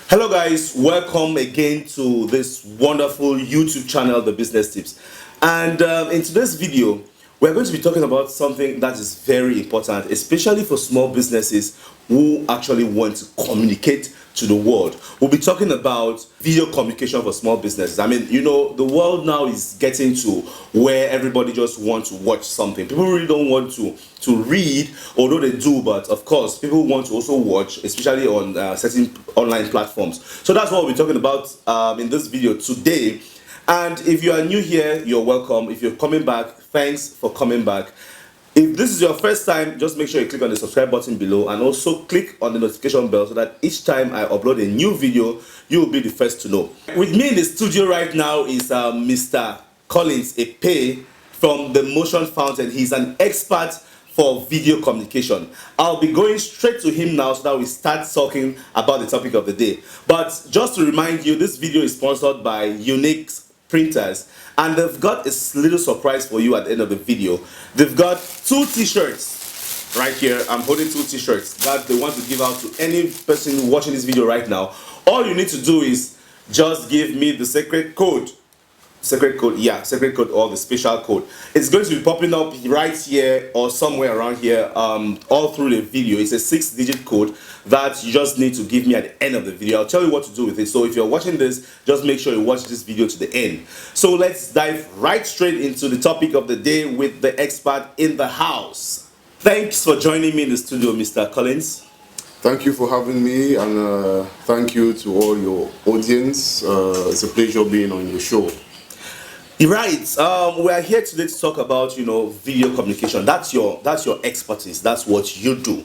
Hello guys, welcome again to this wonderful YouTube channel, The Business Tips. And in today's video, we're going to be talking about something that is very important, especially for small businesses who actually want to communicate to the world. We'll be talking about video communication for small businesses. I mean, you know, the world now is getting to where everybody just wants to watch something. People really don't want to read, although they do, but of course, people want to also watch, especially on certain online platforms. So that's what we'll be talking about in this video today. And if you are new here, you're welcome. If you're coming back, thanks for coming back. If this is your first time, just make sure you click on the subscribe button below and also click on the notification bell so that each time I upload a new video, you will be the first to know. With me in the studio right now is Mr. Collins Epe from the Motion Fountain. He's an expert for video communication. I'll be going straight to him now so that we start talking about the topic of the day. But just to remind you, this video is sponsored by Unique Printers, and they've got a little surprise for you at the end of the video. They've got 2 t-shirts right here. I'm holding 2 t-shirts that they want to give out to any person watching this video right now. All you need to do is just give me the secret code or the special code. It's going to be popping up right here or somewhere around here all through the video. It's a 6-digit code that you just need to give me at the end of the video. I'll tell you what to do with it. So if you're watching this, just make sure you watch this video to the end. So let's dive right straight into the topic of the day with the expert in the house. Thanks for joining me in the studio, Mr. Collins. Thank you for having me, and thank you to all your audience. It's a pleasure being on your show. Right. We are here today to talk about, video communication. That's your expertise. That's what you do.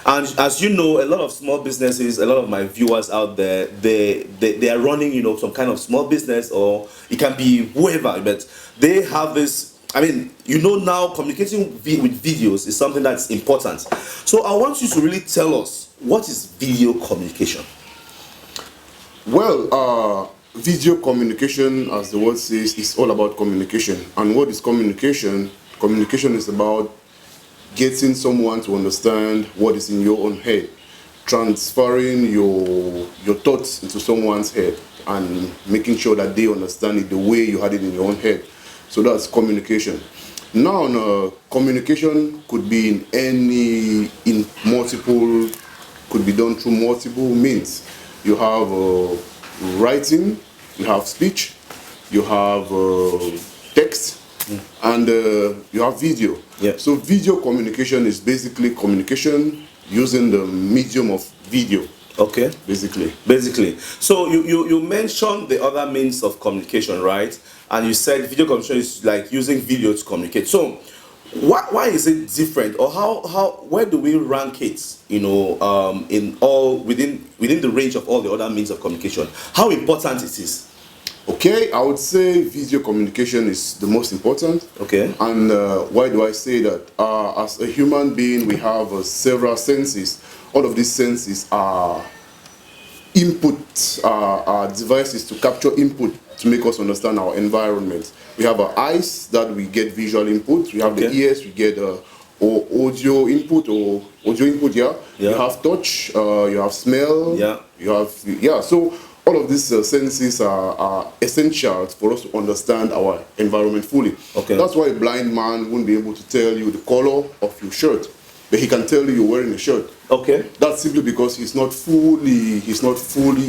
And as you know, a lot of small businesses, a lot of my viewers out there, they are running, some kind of small business, or it can be whoever, but they have this. I mean, now communicating with videos is something that's important. So I want you to really tell us, what is video communication? Well, video communication, as the word says, is all about communication. And what is communication? Communication is about getting someone to understand what is in your own head, transferring your thoughts into someone's head, and making sure that they understand it the way you had it in your own head. So that's communication. Now, communication could be could be done through multiple means. You have writing, you have speech, you have text, and you have video. Yeah. So video communication is basically communication using the medium of video. Okay. Basically. So you mentioned the other means of communication, right? And you said video communication is like using video to communicate. So why is it different, or where do we rank it? In all within the range of all the other means of communication, how important it is? Okay, I would say video communication is the most important. Okay. And why do I say that? As a human being, we have several senses. All of these senses are input, are devices to capture input to make us understand our environment. We have our eyes that we get visual input. We have the ears, we get audio input, yeah. You have touch, you have smell, you have, so all of these senses are essential for us to understand our environment fully. Okay. That's why a blind man wouldn't be able to tell you the color of your shirt, but he can tell you you're wearing a shirt. Okay. That's simply because he's not fully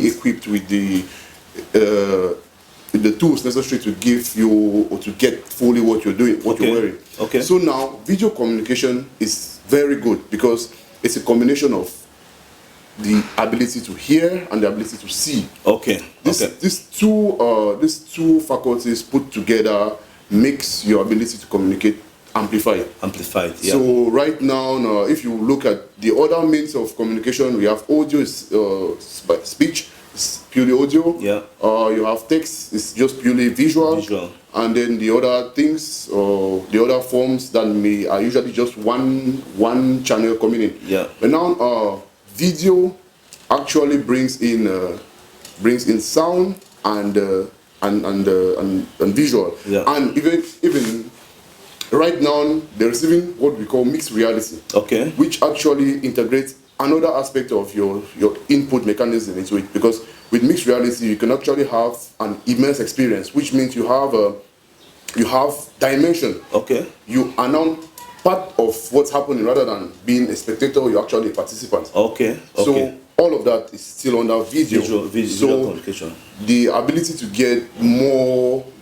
equipped with the tools necessary to give you, or to get fully what you're doing, what you're wearing. Okay. So now video communication is very good because it's a combination of the ability to hear and the ability to see. Okay. These two faculties put together makes your ability to communicate amplified. Yeah. So right now, if you look at the other means of communication, we have audio, speech, it's purely audio. Yeah. You have text, it's just purely visual. And then the other things, or the other forms that are usually just one channel coming in. Yeah. But now, video actually brings in sound and visual. Yeah. And even right now they're receiving what we call mixed reality. Okay. Which actually integrates another aspect of your input mechanism into it, because with mixed reality you can actually have an immense experience, which means you have dimension. Okay. You are now part of what's happening rather than being a spectator. You're actually a participant. Okay. So all of that is still under video. Visual communication. The ability to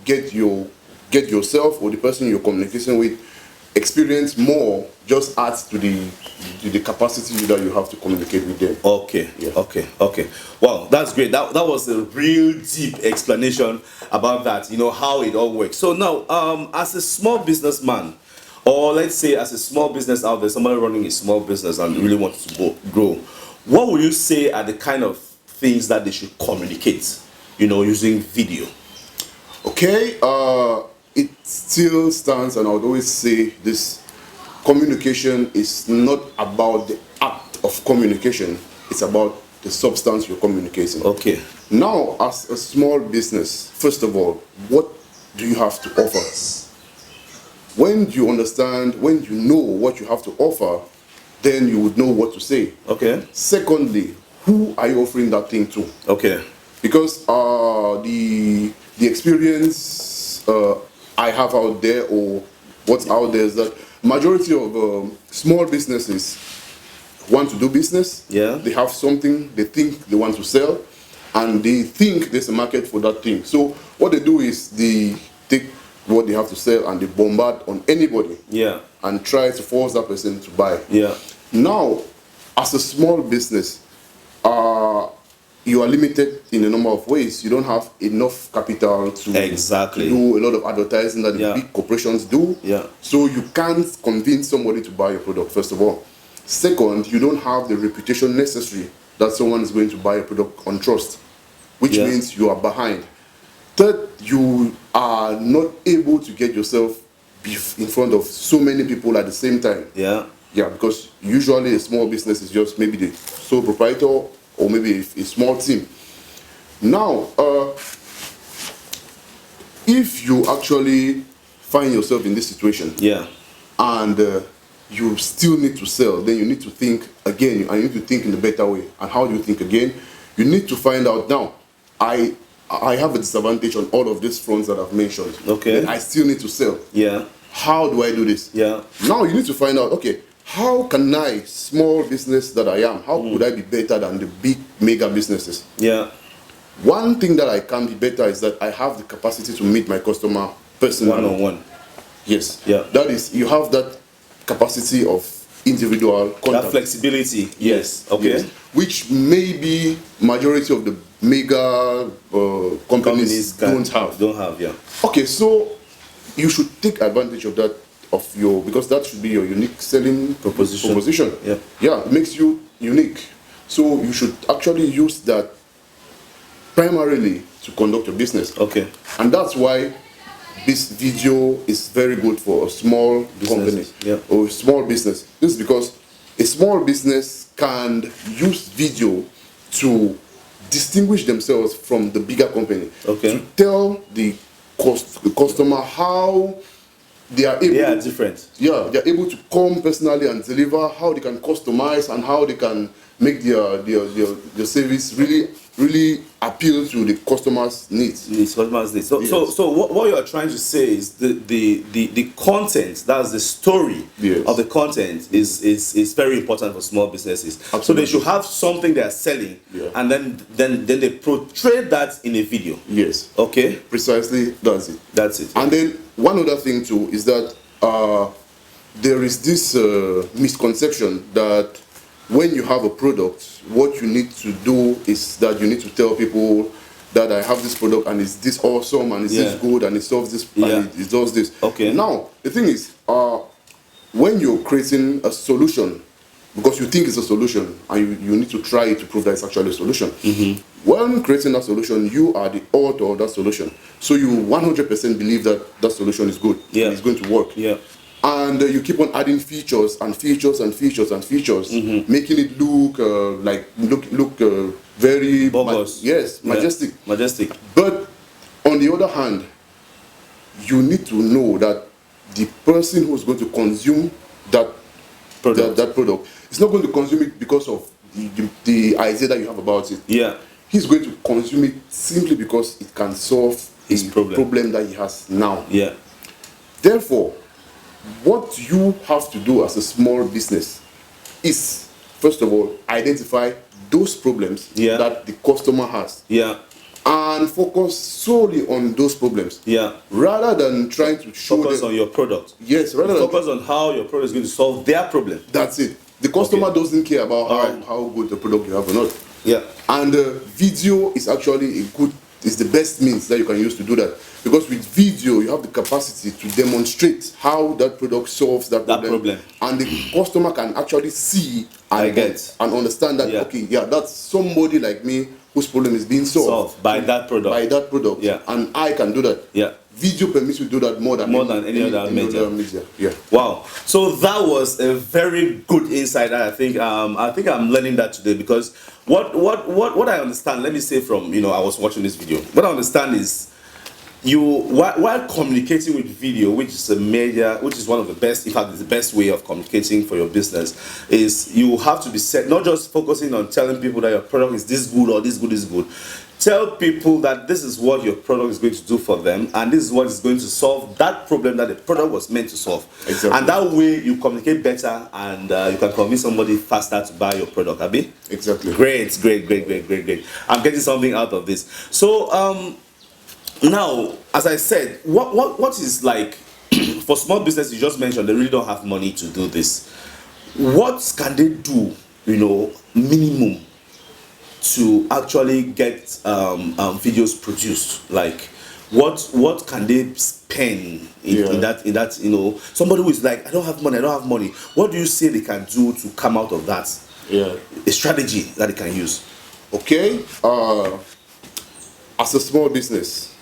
get yourself or the person you're communicating with experience more just adds to the capacity that you have to communicate with them. Okay. Yeah. Okay. Wow, that's great. That was a real deep explanation about that. How it all works. So now, as a small businessman, or let's say as a small business out there, somebody running a small business and really wants to grow, what would you say are the kind of things that they should communicate? Using video. Okay. It still stands, and I would always say this: communication is not about the act of communication, it's about the substance you're communicating. Okay. Now, as a small business, first of all, what do you have to offer? When you understand, when you know what you have to offer, then you would know what to say. Okay. Secondly, who are you offering that thing to? Okay. Because the experience I have out there, or what's out there, is that majority of small businesses want to do business. Yeah. They have something they think they want to sell, and they think there's a market for that thing. So what they do is they take what they have to sell and they bombard on anybody. Yeah. And try to force that person to buy. Yeah. Now, as a small business, you are limited in a number of ways. You don't have enough capital to do a lot of advertising that the big corporations do. Yeah. So you can't convince somebody to buy your product, first of all. Second, you don't have the reputation necessary that someone is going to buy a product on trust, which means you are behind. Third, you are not able to get yourself in front of so many people at the same time. Yeah. Yeah, because usually a small business is just maybe the sole proprietor or maybe a small team. Now, if you actually find yourself in this situation, and you still need to sell, then you need to think again, and you need to think in a better way. And how do you think again? You need to find out, now, I have a disadvantage on all of these fronts that I've mentioned. Okay. I still need to sell. Yeah. How do I do this? Yeah. Now you need to find out, okay, how can I, small business that I am, how could I be better than the big mega businesses? Yeah. One thing that I can be better is that I have the capacity to meet my customer personally. One-on-one. Yes. Yeah. That is, you have that capacity of individual contact. That flexibility. Yes. Okay. Yes. Which maybe majority of the mega companies don't have. Yeah. Okay, so you should take advantage of that, because that should be your unique selling proposition. Yeah. Yeah, it makes you unique. So you should actually use that primarily to conduct your business. Okay. And that's why this video is very good for a small company or a small business. This is because a small business can use video to distinguish themselves from the bigger company. Okay. To tell the customer how they are able. They are different. Yeah, they are able to come personally and deliver, how they can customize, and how they can make their service really appeal to the customer's needs. So what you are trying to say is the content, that's the story of the content is very important for small businesses. Absolutely. So they should have something they are selling, and then they portray that in a video. Yes. Okay. Precisely, that's it. That's it. And then one other thing too is that there is this misconception that when you have a product, what you need to do is that you need to tell people that I have this product and it's this awesome and it's this good and it solves this and it does this. Okay. Now, the thing is, when you're creating a solution, because you think it's a solution and you need to try it to prove that it's actually a solution. When creating that solution, you are the author of that solution. So you 100% believe that that solution is good and it's going to work. Yeah. And you keep on adding features and features and features and features, making it look very bogus. Majestic. Majestic. But on the other hand, you need to know that the person who's going to consume that that product. He's not going to consume it because of the idea that you have about it. Yeah. He's going to consume it simply because it can solve His problem that he has now. Yeah. Therefore, what you have to do as a small business is, first of all, identify those problems that the customer has. Yeah. And focus solely on those problems. Yeah. Rather than trying to focus on your product. Yes, rather than focus on how your product is going to solve their problem. That's it. The customer doesn't care about how good the product you have or not. Yeah. And video is actually the best means that you can use to do that. Because with video, you have the capacity to demonstrate how that product solves that problem. And the customer can actually see and understand that, that's somebody like me whose problem is being solved by that product. Yeah. And I can do that. Yeah. Video permits you to do that more than any other media. Yeah. Wow. So that was a very good insight. I think I'm learning that today, because what I understand, let me say from, I was watching this video. What I understand is while communicating with video, which is one of the best, in fact, it's the best way of communicating for your business, is you have to be not just focusing on telling people that your product is this good or this good is good. Tell people that this is what your product is going to do for them, and this is what is going to solve that problem that the product was meant to solve. Exactly. And that way you communicate better, and you can convince somebody faster to buy your product. Abi? Exactly. Great. I'm getting something out of this. So now, as I said, what is like for small business? You just mentioned they really don't have money to do this. What can they do? Minimum to actually get videos produced. Like, what can they spend in that? Somebody who is like, I don't have money. What do you say they can do to come out of that? Yeah, a strategy that they can use. Okay. As a small business,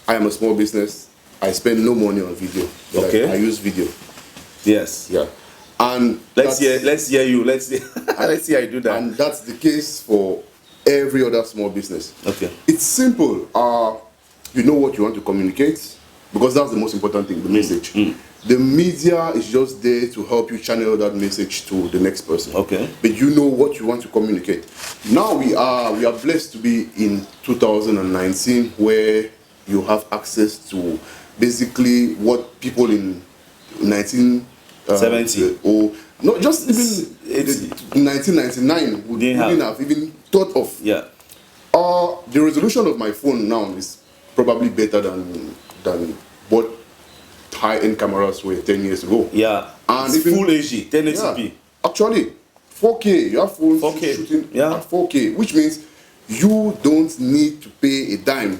I am a small business. I spend no money on video. Okay. I use video. Yes. Yeah. And let's hear you. Let's see how you do that. And that's the case for every other small business. Okay. It's simple. You know what you want to communicate, because that's the most important thing, the message. The media is just there to help you channel that message to the next person. Okay. But you know what you want to communicate. Now we are blessed to be in 2019, where you have access to basically what people in 1970 or not just even 1999 wouldn't have even thought of. Yeah. The resolution of my phone now is probably better than what high-end cameras were 10 years ago. Yeah. And it's full HD, 1080p. Yeah, actually, 4K. You have phones 4K. shooting at 4K, which means you don't need to pay a dime.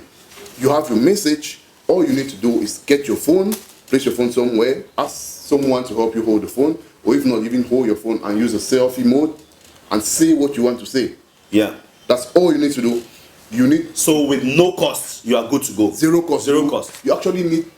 You have your message. All you need to do is get your phone, place your phone somewhere, ask someone to help you hold the phone, or if not, even hold your phone and use a selfie mode and say what you want to say. Yeah. That's all you need to do. So with no cost, you are good to go. Zero cost. Zero cost. You actually need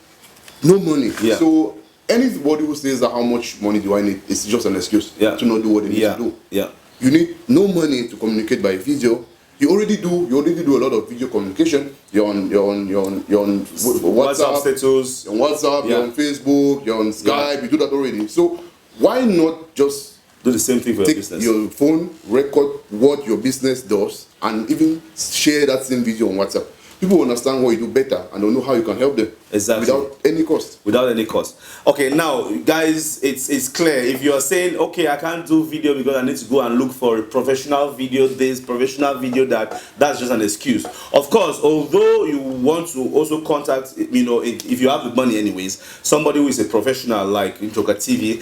no money. Yeah. So anybody who says that how much money do I need, it's just an excuse to not do what they need to do. Yeah. You need no money to communicate by video. You already do a lot of video communication. You're on WhatsApp status. You're on WhatsApp, you're on Facebook, you're on Skype, you do that already. So why not just do the same thing for your business? Take your phone, record what your business does, and even share that same video on WhatsApp. People understand what you do better and don't know how you can help them. Exactly. Without any cost. Without any cost. Okay, now, guys, it's clear. If you are saying, okay, I can't do video because I need to go and look for a professional video this, professional video that, that's just an excuse. Of course, although you want to also contact, if you have the money anyways, somebody who is a professional like Joker TV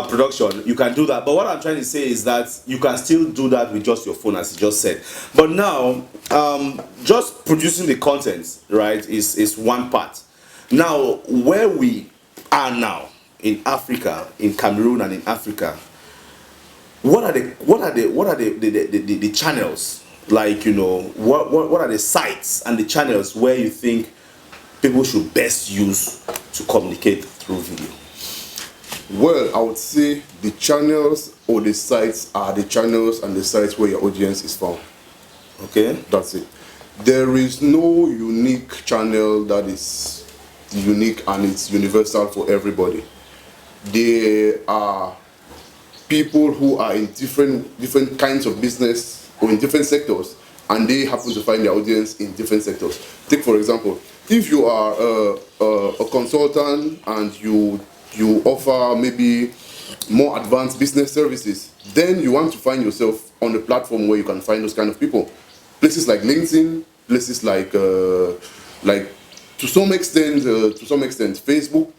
production, you can do that. But what I'm trying to say is that you can still do that with just your phone, as you just said. But now, just producing the content, right, is one part. Now, where we are now in Africa, in Cameroon and in Africa, what are the channels, like, what are the sites and the channels where you think people should best use to communicate through video? Well, I would say the channels or the sites are the channels and the sites where your audience is found. Okay. That's it. There is no unique channel that is unique and it's universal for everybody. There are people who are in different kinds of business or in different sectors, and they happen to find their audience in different sectors. Take for example, if you are a consultant and you offer maybe more advanced business services, then you want to find yourself on a platform where you can find those kind of people. Places like LinkedIn, places like to some extent Facebook,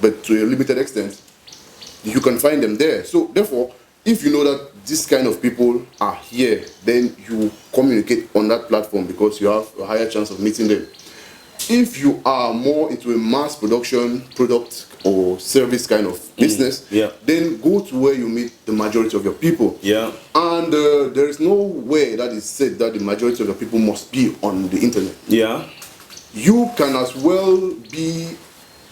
but to a limited extent, you can find them there. So therefore, if you know that this kind of people are here, then you communicate on that platform because you have a higher chance of meeting them. If you are more into a mass production product or service kind of business, then go to where you meet the majority of your people. And there is no way that is said that the majority of the people must be on the internet. You can as well be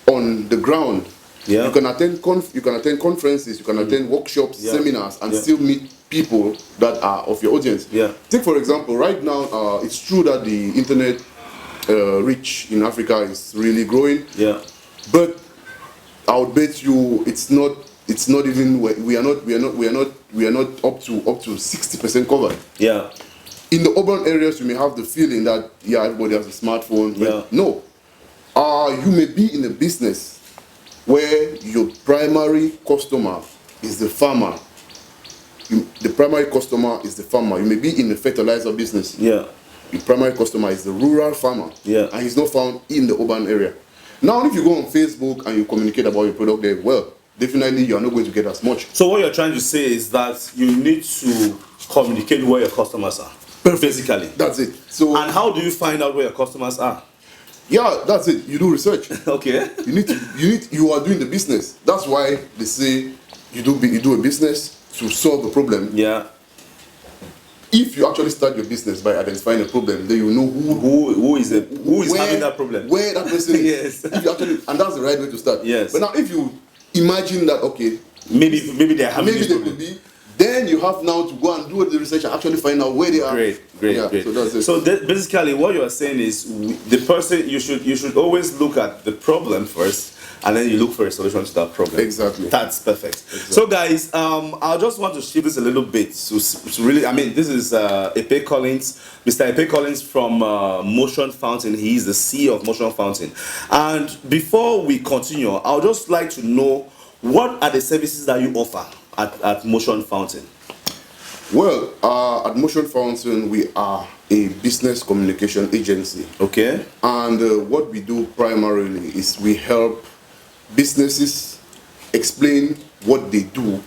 on the ground. You can attend conferences, you can attend workshops, seminars, and still meet people that are of your audience. Take for example, right now, it's true that the internet reach in Africa is really growing. But I would bet you it's not even, we are not up to 60% covered. In the urban areas, you may have the feeling that everybody has a smartphone. But no, you may be in a business where your primary customer is the farmer. The primary customer is the farmer. You may be in a fertilizer business. The primary customer is the rural farmer. And he's not found in the urban area. Now, if you go on Facebook and you communicate about your product there, well, definitely you are not going to get as much. So what you're trying to say is that you need to communicate where your customers are. Basically. That's it. So, and how do you find out where your customers are? Yeah, that's it. You do research. Okay. You are doing the business. That's why they say you do a business to solve a problem. If you actually start your business by identifying a problem, then you know who is having that problem, where that person is. If you actually, and that's the right way to start. But now, if you imagine that, okay, maybe they could be, then you have now to go and do the research and actually find out where they are. Great. So that's it. So basically, what you are saying is the person you should always look at the problem first, and then you look for a solution to that problem. Exactly. That's perfect. So guys, I just want to shift this a little bit to really, I mean, this is Epe Collins, Mr. Epe Collins from Motion Fountain. He is the CEO of Motion Fountain. And before we continue, I would just like to know, what are the services that you offer at Motion Fountain? Well, at Motion Fountain, we are a business communication agency. Okay. And what we do primarily is we help businesses explain what they do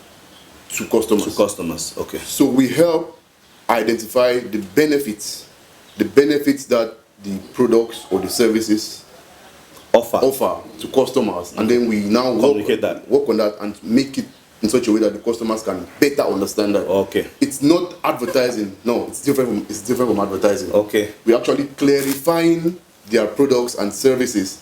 to customers. Okay. So we help identify the benefits that the products or the services offer to customers, and then we now work on that and make it in such a way that the customers can better understand that. Okay. It's not advertising. No, it's different from advertising. Okay. We actually clarifying their products and services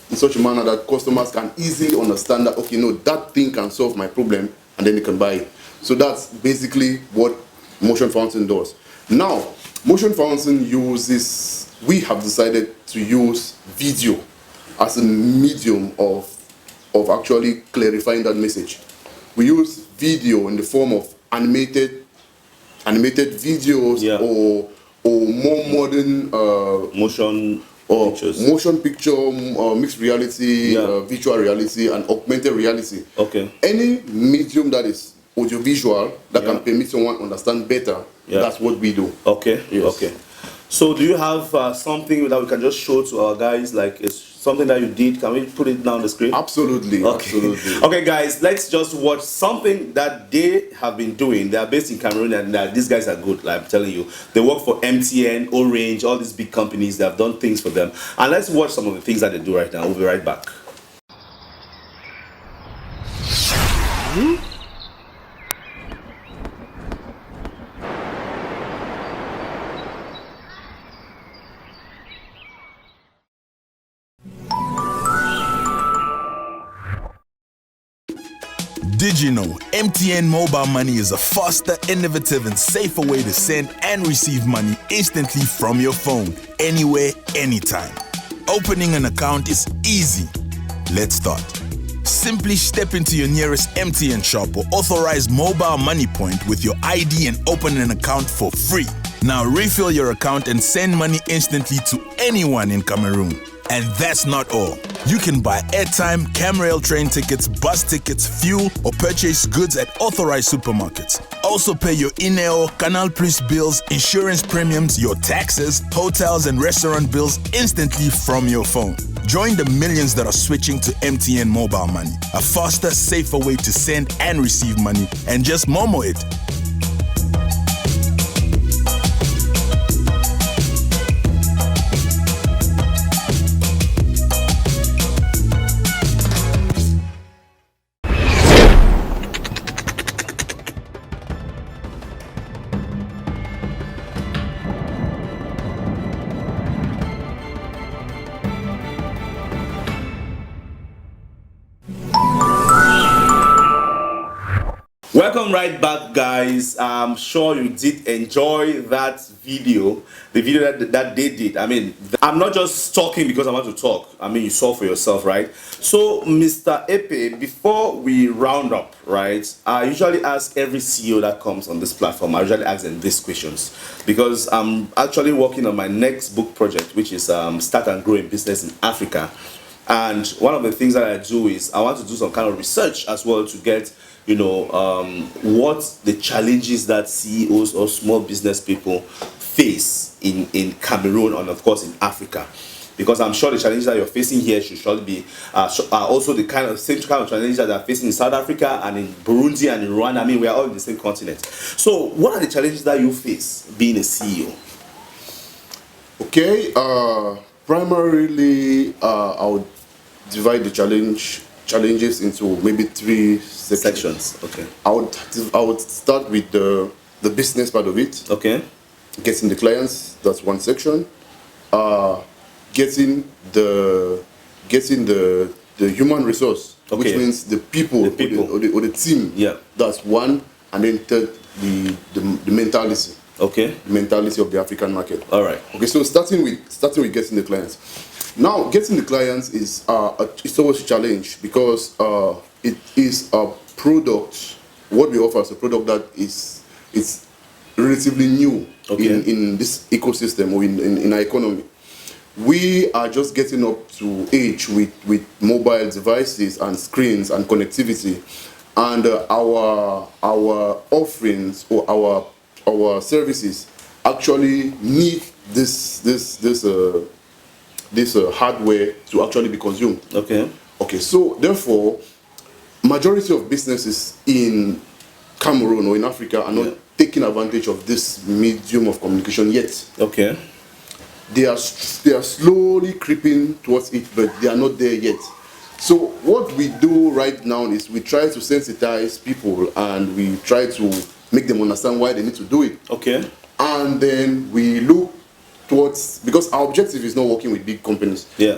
in such a manner that customers can easily understand that, okay, no, that thing can solve my problem, and then they can buy it. So that's basically what Motion Fountain does. Now, Motion Fountain we have decided to use video as a medium of actually clarifying that message. We use video in the form of animated videos or more modern motion picture, mixed reality, virtual reality, and augmented reality. Okay. Any medium that is audiovisual that can permit someone to understand better, that's what we do. Okay. Yes. Okay. So do you have something that we can just show to our guys, like it's something that you did? Can we put it down the screen? Absolutely. Okay. Absolutely. Okay, guys, let's just watch something that they have been doing. They are based in Cameroon, and these guys are good, like I'm telling you. They work for MTN, Orange, all these big companies. They have done things for them. And let's watch some of the things that they do right now. We'll be right back. Did you know MTN Mobile Money is a faster, innovative, and safer way to send and receive money instantly from your phone, anywhere, anytime? Opening an account is easy. Let's start. Simply step into your nearest MTN shop or authorized mobile money point with your ID and open an account for free. Now refill your account and send money instantly to anyone in Cameroon. And that's not all. You can buy airtime, CamRail train tickets, bus tickets, fuel, or purchase goods at authorized supermarkets. Also pay your INEO, Canal Plus bills, insurance premiums, your taxes, hotels and restaurant bills instantly from your phone. Join the millions that are switching to MTN Mobile Money, a faster, safer way to send and receive money, and just Momo it. Welcome right back, guys. I'm sure you did enjoy that video, the video that they did. I mean, I'm not just talking because I want to talk. I mean, you saw for yourself, right? So, Mr. Epe, before we round up, right, I usually ask every CEO that comes on this platform, I usually ask them these questions because I'm actually working on my next book project, which is Start and Grow in Business in Africa. And one of the things that I do is I want to do some kind of research as well to get, what the challenges that CEOs or small business people face in Cameroon and of course in Africa. Because I'm sure the challenges that you're facing here should surely be are also the same kind of challenges that are facing in South Africa and in Burundi and in Rwanda. I mean, we are all in the same continent. So what are the challenges that you face being a CEO? Okay, primarily I would divide the challenges into maybe three sections. Okay. I would start with the business part of it. Okay. Getting the clients, that's one section. Getting the human resource, okay, which means the people. Or the team. Yeah. That's one, and then third, the mentality. Okay. The mentality of the African market. All right. Okay, so starting with getting the clients. Now, getting the clients is it's always a challenge because it is a product. What we offer is a product that is relatively new, okay, in this ecosystem or in our economy. We are just getting up to age with mobile devices and screens and connectivity, and our offerings or our services actually need this hardware to actually be consumed. Okay. Okay. So therefore, majority of businesses in Cameroon or in Africa are not taking advantage of this medium of communication yet. Okay. They are slowly creeping towards it, but they are not there yet. So what we do right now is we try to sensitize people and we try to make them understand why they need to do it. Okay. And then we look towards, because our objective is not working with big companies. Yeah.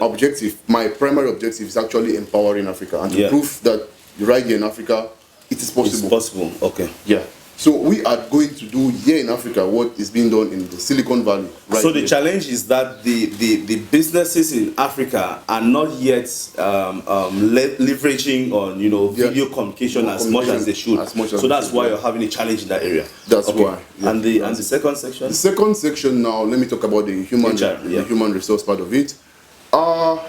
My primary objective is actually empowering Africa and to prove that right here in Africa, it is possible. It's possible. Okay. Yeah. So we are going to do here in Africa what is being done in the Silicon Valley. Right. So the challenge is that the businesses in Africa are not yet leveraging on video communication as much as they should. So that's why you're having a challenge in that area. That's why. Yeah. And the second section. The second section now. Let me talk about the human resource part of it.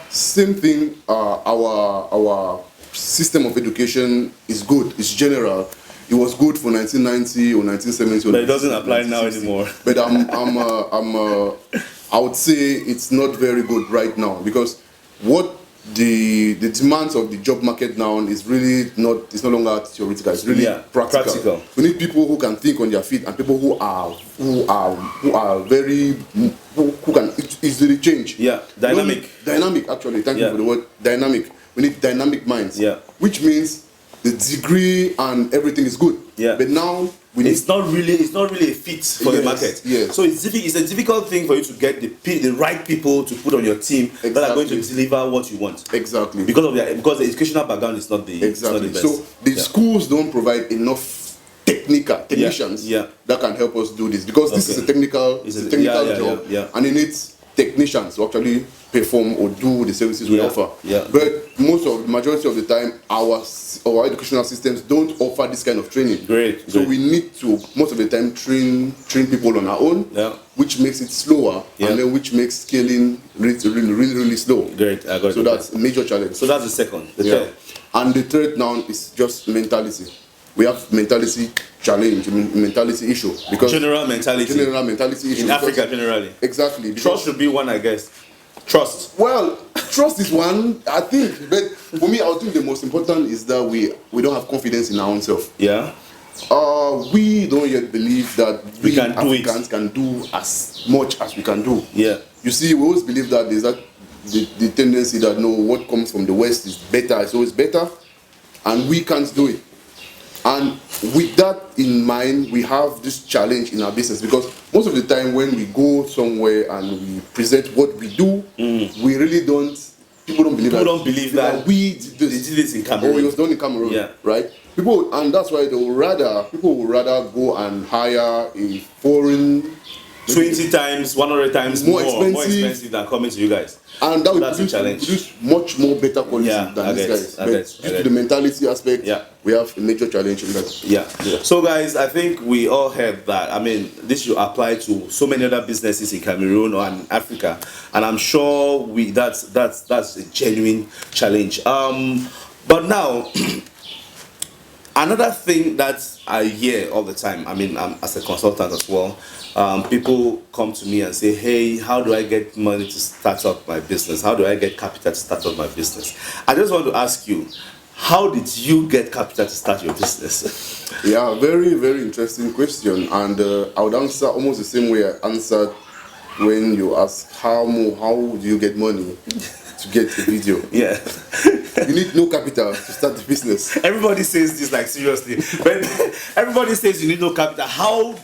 Same thing. Our system of education is good. It's general. It was good for 1990 or 1970. But it doesn't apply now anymore. But I would say it's not very good right now because what the demands of the job market now is really not. It's no longer theoretical. It's really practical. We need people who can think on their feet and people who can easily change. Yeah, dynamic. Dynamic. Actually, thank you for the word dynamic. We need dynamic minds. Yeah. Which means the degree and everything is good. Yeah. But now it's not really a fit for the market. Yes. So it's a difficult thing for you to get the right people to put on your team that are going to deliver what you want. Exactly. Because the educational background is not the best. So the schools don't provide enough technicians that can help us do this because this is a technical job and it needs technicians to actually perform or do the services we offer. Yeah. But majority of the time, our educational systems don't offer this kind of training. Great. So we need to most of the time train people on our own. Yeah. Which makes it slower, and then which makes scaling really slow. Great. I got it. So that's a major challenge. So that's the second. The third. And the third now is just mentality. We have mentality challenge, mentality issue, because General mentality issue in Africa generally. Exactly. Trust should be one, I guess. Trust. Well, trust is one, I think. But for me, I think the most important is that we don't have confidence in our own self. Yeah. We don't yet believe that we can Africans can do as much as we can do. Yeah. You see, we always believe that there's that the tendency that no, what comes from the West is better, it's always better, and we can't do it. And with that in mind, we have this challenge in our business, because most of the time when we go somewhere and we present what we do, we really don't. People don't believe that we did this in Cameroon. Oh, it was done in Cameroon, right? And that's why people would rather go and hire a foreign 20 times, 100 times more expensive than coming to you guys. And that would produce much more better quality than these guys. But due to the mentality aspect, we have a major challenge in that. Yeah. So guys, I think we all heard that. I mean, this should apply to so many other businesses in Cameroon or in Africa, and I'm sure that's a genuine challenge. But now, another thing that I hear all the time, I mean, as a consultant as well, people come to me and say, hey, how do I get money to start up my business? How do I get capital to start up my business? I just want to ask you, how did you get capital to start your business? Yeah, very, very interesting question. And I would answer almost the same way I answered when you ask how do you get money to get a video. Yeah. You need no capital to start the business. Everybody says this, like, seriously. But everybody says you need no capital. How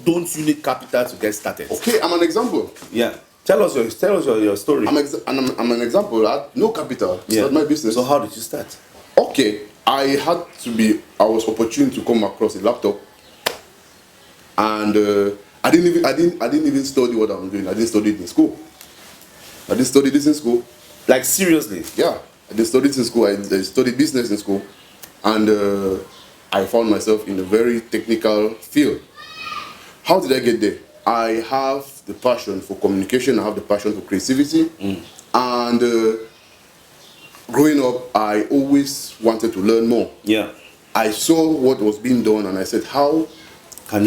don't you need capital to get started? Okay, I'm an example. Yeah. Tell us your story. I'm an example. I had no capital to start my business. So how did you start? Okay, I was opportune to come across a laptop, and I didn't even study what I'm doing. I didn't study it in school. I didn't study this in school. Like, seriously? Yeah, I didn't study this in school. I studied business in school, and I found myself in a very technical field. How did I get there? I have the passion for communication. I have the passion for creativity, and growing up, I always wanted to learn more. Yeah, I saw what was being done, and I said, "How can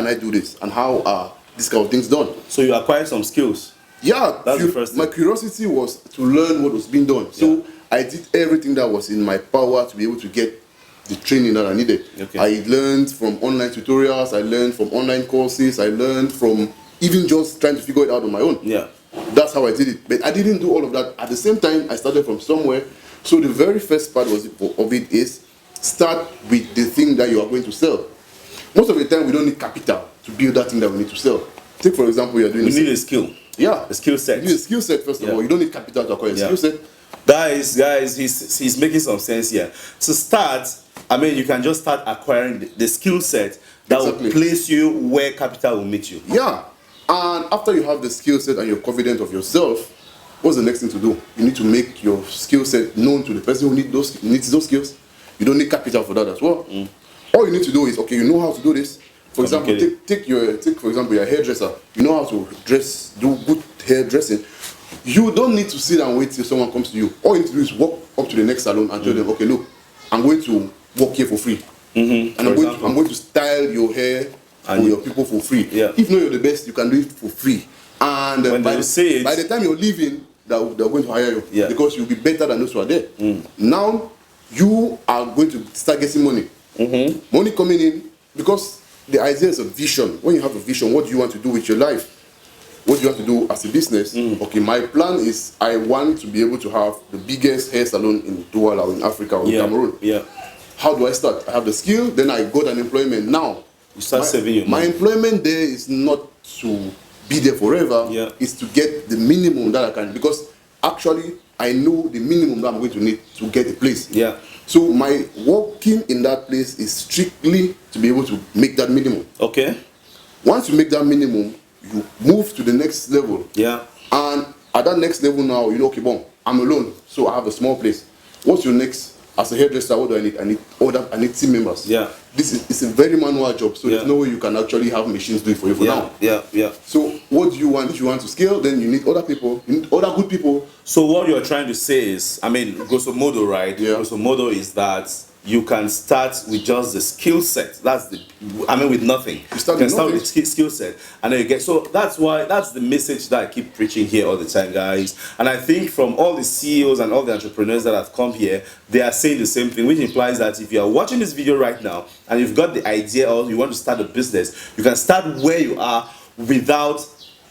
I do this? And how are these kind of things done?" So you acquired some skills. Yeah, that's the first thing. My curiosity was to learn what was being done. So I did everything that was in my power to be able to get the training that I needed. Okay. I learned from online tutorials, I learned from online courses, I learned from even just trying to figure it out on my own. Yeah. That's how I did it. But I didn't do all of that. At the same time, I started from somewhere. So the very first part of it is start with the thing that you are going to sell. Most of the time, we don't need capital to build that thing that we need to sell. Take, for example, you're doing... We need a skill. Yeah. A skill set. You need a skill set, first of all. You don't need capital to acquire a skill set. Guys, he's making some sense here. To start, I mean, you can just start acquiring the skill set that will place you where capital will meet you. Yeah. And after you have the skill set and you're confident of yourself, what's the next thing to do? You need to make your skill set known to the person who needs those skills. You don't need capital for that as well. All you need to do is, okay, you know how to do this. For example, take for example your hairdresser. You know how to do good hairdressing. You don't need to sit and wait till someone comes to you. All you need to do is walk up to the next salon and tell them, okay, look, I'm going to work here for free. And I'm going to style your hair for your people for free. If not you're the best, you can do it for free. And by the time you're leaving, they're going to hire you because you'll be better than those who are there. Now you are going to start getting money. Money coming in, because the idea is a vision. When you have a vision, what do you want to do with your life? What do you want to do as a business? Okay, my plan is I want to be able to have the biggest hair salon in Douala, in Africa, or in Cameroon. How do I start? I have the skill, then I got an employment. Now, you start saving your money. My employment there is not to be there forever. It's to get the minimum that I can, because actually I know the minimum that I'm going to need to get a place. So my working in that place is strictly to be able to make that minimum. Okay. Once you make that minimum, you move to the next level. And At that next level now, you know, okay, boom, I'm alone, so I have a small place. What's your next? As a hairdresser, what do I need? I need team members. Yeah. It's a very manual job, so there's no way you can actually have machines do it for you for now. Yeah. So what do you want? If you want to scale, then you need other people, you need other good people. So what you're trying to say is, I mean, grosso modo, right? Yeah. Grosso modo is that you can start with just the skill set. That's the, I mean, with nothing. You start can with start nothing. with skill set, and then you get. So that's the message that I keep preaching here all the time, guys. And I think from all the CEOs and all the entrepreneurs that have come here, they are saying the same thing, which implies that if you are watching this video right now and you've got the idea or you want to start a business, you can start where you are without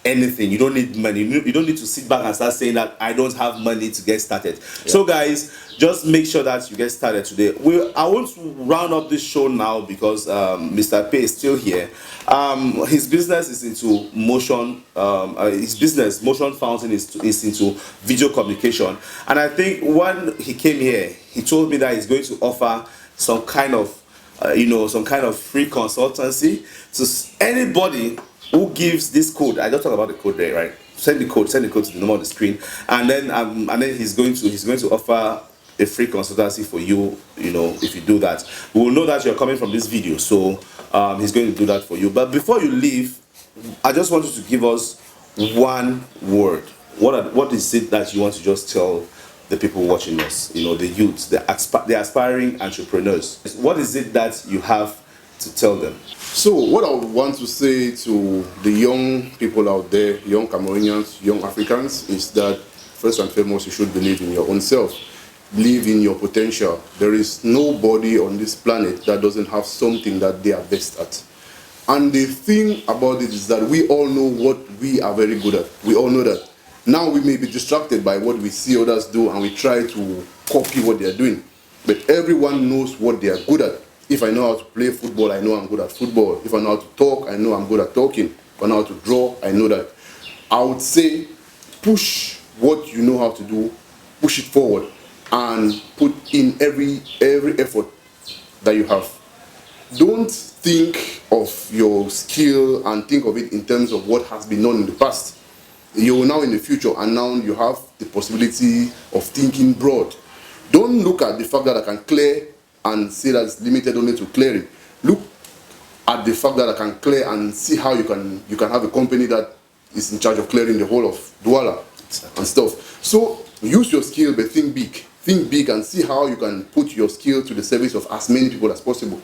anything. You don't need money. You don't need to sit back and start saying that I don't have money to get started. Yeah. So guys, just make sure that you get started today. I want to round up this show now because Mr. Pay is still here. His business is into motion. His business, Motion Fountain, is into video communication. And I think when he came here, he told me that he's going to offer some kind of free consultancy to anybody who gives this code. I just talk about the code there, right? Send the code to the number on the screen, and then he's going to offer a free consultancy for you. You know, if you do that, we will know that you're coming from this video. So he's going to do that for you. But before you leave, I just want you to give us one word. What is it that you want to just tell the people watching us? You know, the youths, the aspiring entrepreneurs. What is it that you have to tell them? So what I would want to say to the young people out there, young Cameroonians, young Africans, is that first and foremost, you should believe in your own self. Believe in your potential. There is nobody on this planet that doesn't have something that they are best at. And the thing about it is that we all know what we are very good at. We all know that. Now we may be distracted by what we see others do and we try to copy what they are doing. But everyone knows what they are good at. If I know how to play football, I know I'm good at football. If I know how to talk, I know I'm good at talking. If I know how to draw, I know that. I would say push what you know how to do, push it forward, and put in every effort that you have. Don't think of your skill and think of it in terms of what has been done in the past. You're now in the future, and now you have the possibility of thinking broad. Don't look at the fact that I can clear and say that it's limited only to clearing. Look at the fact that I can clear and see how you can have a company that is in charge of clearing the whole of Douala and stuff. So use your skill, but think big. Think big and see how you can put your skill to the service of as many people as possible.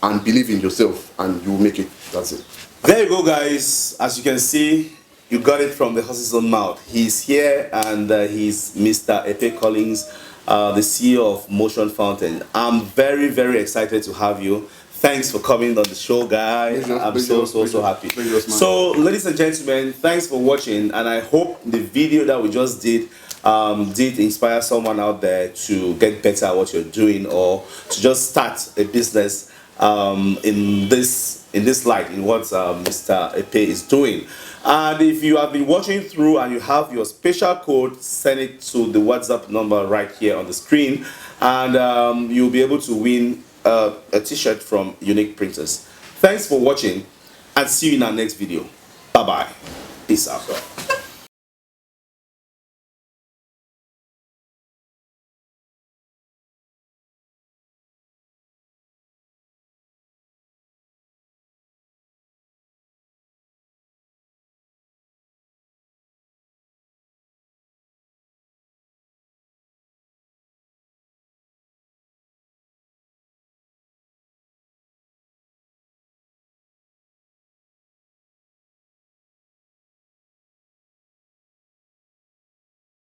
And believe in yourself, and you will make it. That's it. There you go, guys. As you can see, you got it from the horse's own mouth. He's here, and he's Mr. Epe Collins, the CEO of Motion Fountain. I'm very, very excited to have you. Thanks for coming on the show, guys. I'm so happy. So, ladies and gentlemen, thanks for watching, and I hope the video that we just did inspire someone out there to get better at what you're doing, or to just start a business in this light, in what Mr. Epe is doing. And if you have been watching through and you have your special code, send it to the WhatsApp number right here on the screen, and you'll be able to win a t-shirt from Unique Printers. Thanks for watching, and see you in our next video. Bye bye. Peace out.